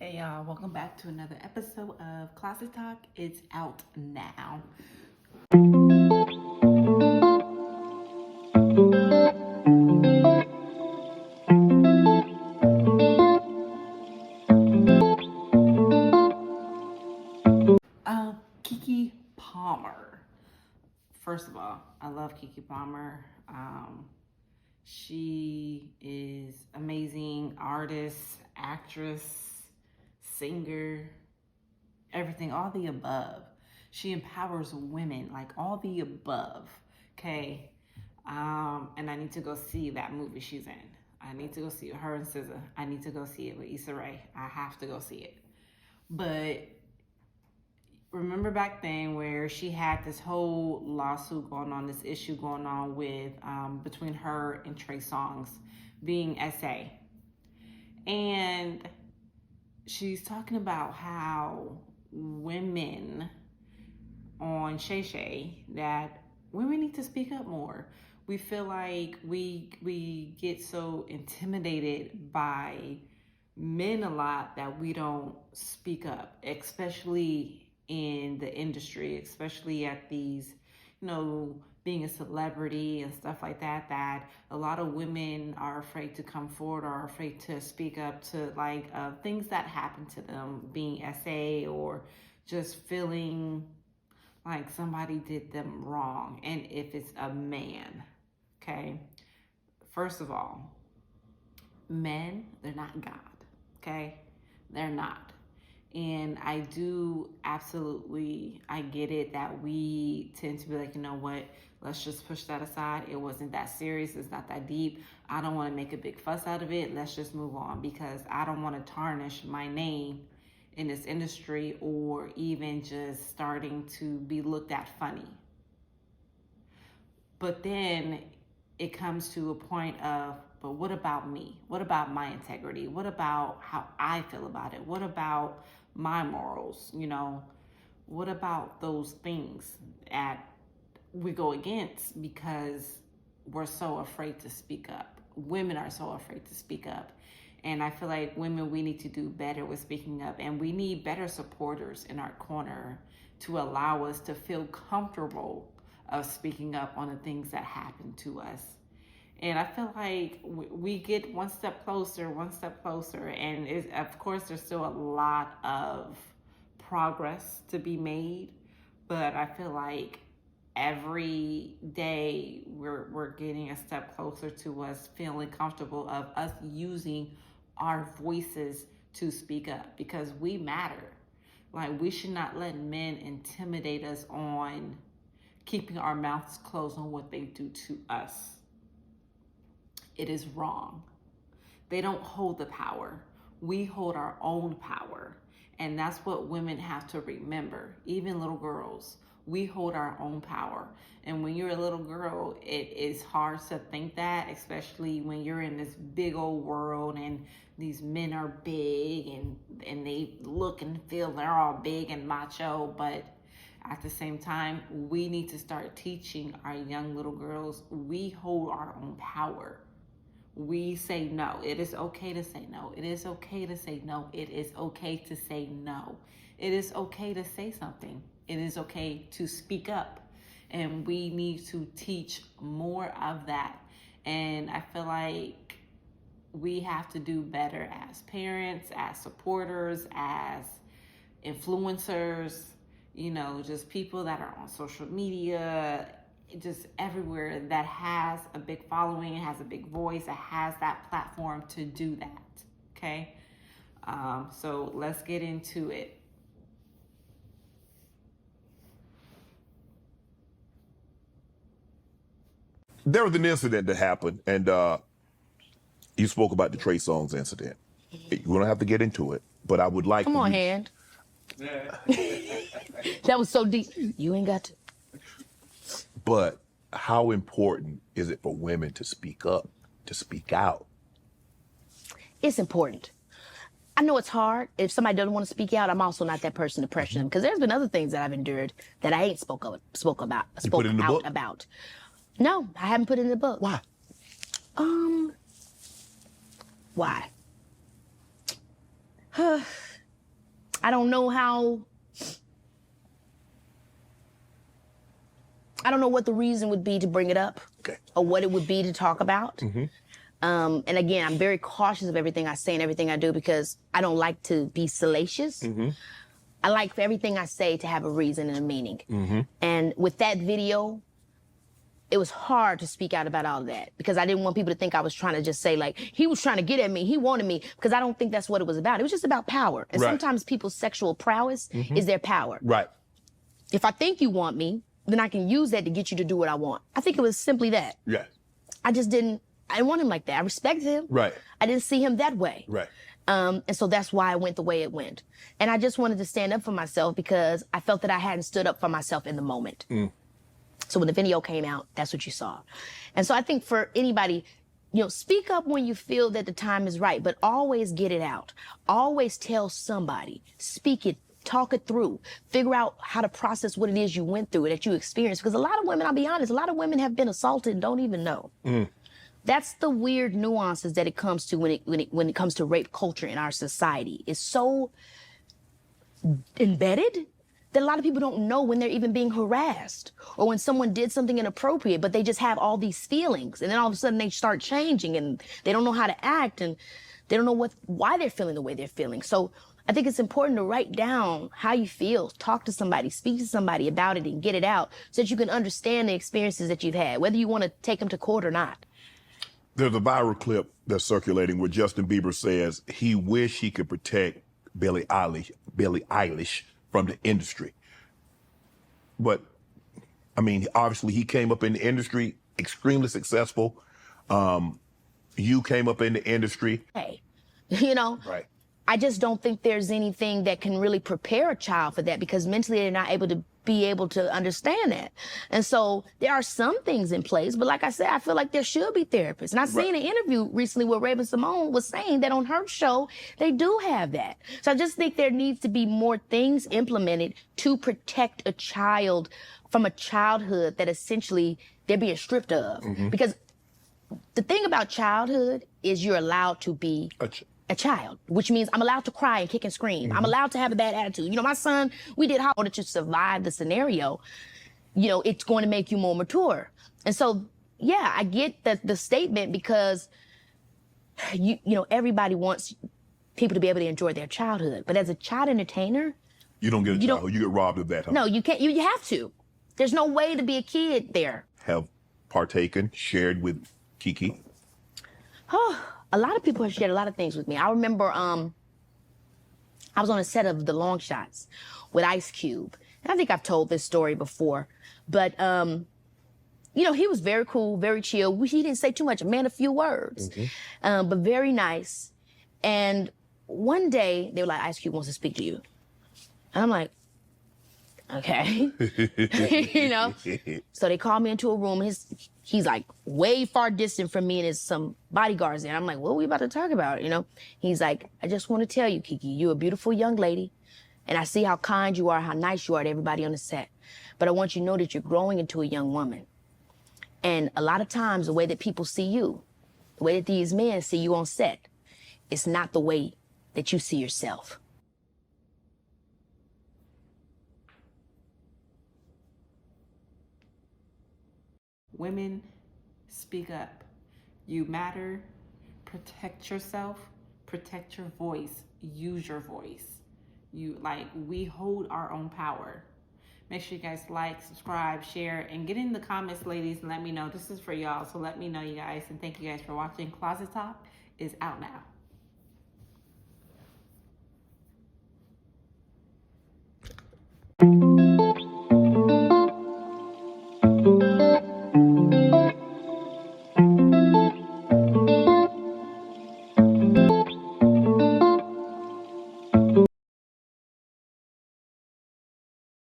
Hey y'all, welcome back to another episode of Closet Talk. It's out now. Keke Palmer. First of all, I love Keke Palmer. She is amazing artist, actress, singer, everything, all the above. She empowers women, like all the above. Okay. And I need to go see that movie she's in. I need to go see her and SZA. I need to go see it with Issa Rae. I have to go see it. But remember back then where she had this whole lawsuit going on, this issue going on with between her and Trey Songz being SA. And she's talking about how women on Shay Shay, that women need to speak up more. We feel like we get so intimidated by men a lot that we don't speak up, especially in the industry, especially at these, being a celebrity and stuff like that, that a lot of women are afraid to come forward or are afraid to speak up to things that happen to them, being SA or just feeling like somebody did them wrong. And if it's a man, okay, first of all, men, they're not God, okay? They're not. And I do absolutely, I get it that we tend to be like, you know what, let's just push that aside. It wasn't that serious. It's not that deep. I don't want to make a big fuss out of it. Let's just move on, because I don't want to tarnish my name in this industry or even just starting to be looked at funny. But then it comes to a point of, but what about me? What about my integrity? What about how I feel about it? What about my morals? What about those things that we go against because we're so afraid to speak up? Women are so afraid to speak up. And I feel like women, we need to do better with speaking up, and we need better supporters in our corner to allow us to feel comfortable of speaking up on the things that happen to us. And I feel like we get one step closer, and of course there's still a lot of progress to be made, but I feel like every day we're getting a step closer to us feeling comfortable of us using our voices to speak up, because we matter. Like, we should not let men intimidate us on keeping our mouths closed on what they do to us. It is wrong. They don't hold the power. We hold our own power. And that's what women have to remember. Even little girls, we hold our own power. And when you're a little girl, it is hard to think that, especially when you're in this big old world and these men are big and they look and feel they're all big and macho. But at the same time, we need to start teaching our young little girls, we hold our own power. We say no. It is okay to say no. It is okay to say no. It is okay to say no. It is okay to say something. It is okay to speak up. And we need to teach more of that. And I feel like we have to do better as parents, as supporters, as influencers, just people that are on social media, just everywhere, that has a big following, has a big voice, that has that platform to do that. Okay. So let's get into it. There was an incident that happened, and you spoke about the Trey Songz incident. We don't have to get into it, but I would like Come for on, you. Hand. That was so deep. You ain't got to. But how important is it for women to speak up, to speak out? It's important. I know it's hard. If somebody doesn't want to speak out, I'm also not that person to pressure them, because there's been other things that I've endured that I ain't spoke out book? about. No, I haven't put it in the book. Why? Why? I don't know how. I don't know what the reason would be to bring it up, Okay. or what it would be to talk about. And again, I'm very cautious of everything I say and everything I do because I don't like to be salacious. I like for everything I say to have a reason and a meaning. And with that video, it was hard to speak out about all of that because I didn't want people to think I was trying to just say like, he was trying to get at me, he wanted me, because I don't think that's what it was about. It was just about power. And Right. sometimes people's sexual prowess is their power. Right. If I think you want me, then I can use that to get you to do what I want. I think it was simply that. Yeah. I didn't want him like that. I respected him. Right. I didn't see him that way. Right. And so that's why it went the way it went. And I just wanted to stand up for myself because I felt that I hadn't stood up for myself in the moment. So when the video came out, that's what you saw. And so I think for anybody, speak up when you feel that the time is right, but always get it out. Always tell somebody, speak it, talk it through, figure out how to process what it is you went through, that you experienced. Because a lot of women, I'll be honest, a lot of women have been assaulted and don't even know. That's the weird nuances that it comes to when it comes to rape culture in our society. It's so embedded that a lot of people don't know when they're even being harassed or when someone did something inappropriate, but they just have all these feelings. And then all of a sudden they start changing and they don't know how to act and they don't know why they're feeling the way they're feeling. So I think it's important to write down how you feel, talk to somebody, speak to somebody about it and get it out so that you can understand the experiences that you've had, whether you want to take them to court or not. There's a viral clip that's circulating where Justin Bieber says he wished he could protect Billie Eilish from the industry. But, I mean, obviously he came up in the industry, extremely successful. You came up in the industry. Hey, Right. I just don't think there's anything that can really prepare a child for that because mentally they're not able to understand that. And so there are some things in place, but like I said, I feel like there should be therapists. And I seen an interview recently where Raven Simone was saying that on her show, they do have that. So I just think there needs to be more things implemented to protect a child from a childhood that essentially they're being stripped of. Because the thing about childhood is you're allowed to be a child, which means I'm allowed to cry and kick and scream. I'm allowed to have a bad attitude. My son, we did how to survive the scenario. It's going to make you more mature. And so, yeah, I get the statement because, everybody wants people to be able to enjoy their childhood. But as a child entertainer, You don't get a childhood. You get robbed of that. Huh? no, you can't. You have to. There's no way to be a kid there. Have partaken, shared with Keke. A lot of people have shared a lot of things with me. I remember I was on a set of The Long Shots with Ice Cube. And I think I've told this story before. But, he was very cool, very chill. He didn't say too much, a man of few words, but very nice. And one day they were like, Ice Cube wants to speak to you. And I'm like, okay. So they called me into a room. He's like way far distant from me and there's some bodyguards there. I'm like, what are we about to talk about? He's like, I just want to tell you, Keke, you're a beautiful young lady. And I see how kind you are, how nice you are to everybody on the set. But I want you to know that you're growing into a young woman. And a lot of times the way that people see you, the way that these men see you on set, it's not the way that you see yourself. Women, speak up. You matter. Protect yourself. Protect your voice. Use your voice. We hold our own power. Make sure you guys like, subscribe, share, and get in the comments, ladies, and let me know. This is for y'all, so let me know, you guys. And thank you guys for watching. Closet Talk is out now.